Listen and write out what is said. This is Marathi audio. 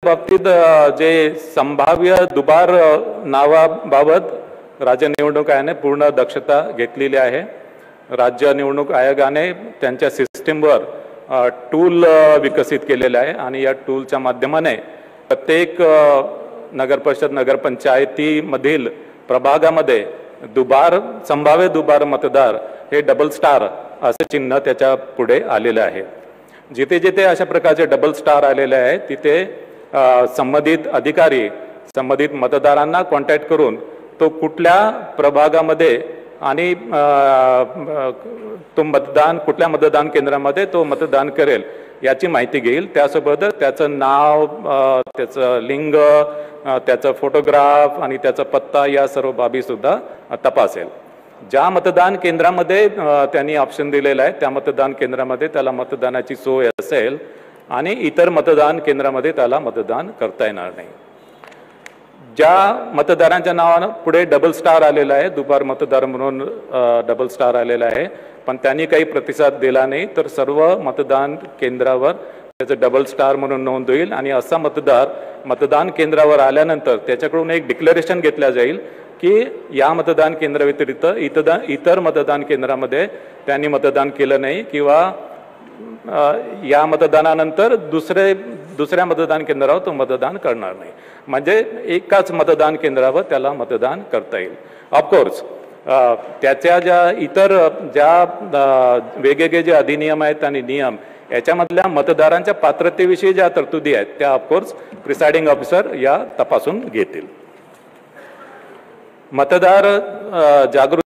बाबतीत जे संभाव्य दुबार नावाबाबत राज्य निवडणूक आयोगाने पूर्ण दक्षता घेतलेली आहे। राज्य निवडणूक आयोगाने त्यांच्या सिस्टीमवर टूल विकसित केलेला आहे आणि या टूलच्या माध्यमाने प्रत्येक नगरपरिषद नगरपंचायतीमधील प्रभागामध्ये संभाव्य दुबार मतदार हे डबल स्टार असे चिन्ह त्याच्या पुढे आलेले आहे। जिथे जिथे अशा प्रकारचे डबल स्टार आलेले आहे तिथे संबंधित अधिकारी संबंधित मतदारांना कॉन्टॅक्ट करून तो कुठल्या प्रभागामध्ये आणि तो कुठल्या मतदान केंद्रामध्ये तो मतदान करेल याची माहिती घेईल। त्यासोबतच त्याचं नाव, त्याचं लिंग, त्याचा फोटोग्राफ आणि त्याचा पत्ता या सर्व बाबी सुद्धा तपासेल। ज्या मतदान केंद्रामध्ये त्यांनी ऑप्शन दिलेला आहे त्या मतदान केंद्रामध्ये त्याला मतदानाची सोय असेल आणि इतर मतदान केंद्रामध्ये त्याला मतदान करता येणार नाही। ज्या मतदारांच्या नावानं पुढे डबल स्टार आलेला आहे, दुबार मतदार म्हणून डबल स्टार आलेला आहे, पण त्यांनी काही प्रतिसाद दिला नाही तर सर्व मतदान केंद्रावर त्याचं डबल स्टार म्हणून नोंद होईल आणि असा मतदार मतदान केंद्रावर आल्यानंतर त्याच्याकडून एक डिक्लेरेशन घेतला जाईल की या मतदान केंद्राव्यतिरिक्त इतर मतदान केंद्रामध्ये त्यांनी मतदान केलं नाही किंवा या मतदानानंतर दुसऱ्या मतदान केंद्रावर तो मतदान करणार नाही, म्हणजे एकाच मतदान केंद्रावर त्याला मतदान करता येईल। ऑफकोर्स त्याच्या ज्या वेगवेगळे जे अधिनियम आहेत आणि नियम याच्यामधल्या मतदारांच्या पात्रतेविषयी ज्या तरतुदी आहेत त्या ऑफकोर्स प्रिसाइडिंग ऑफिसर या तपासून घेतील। मतदार जागृती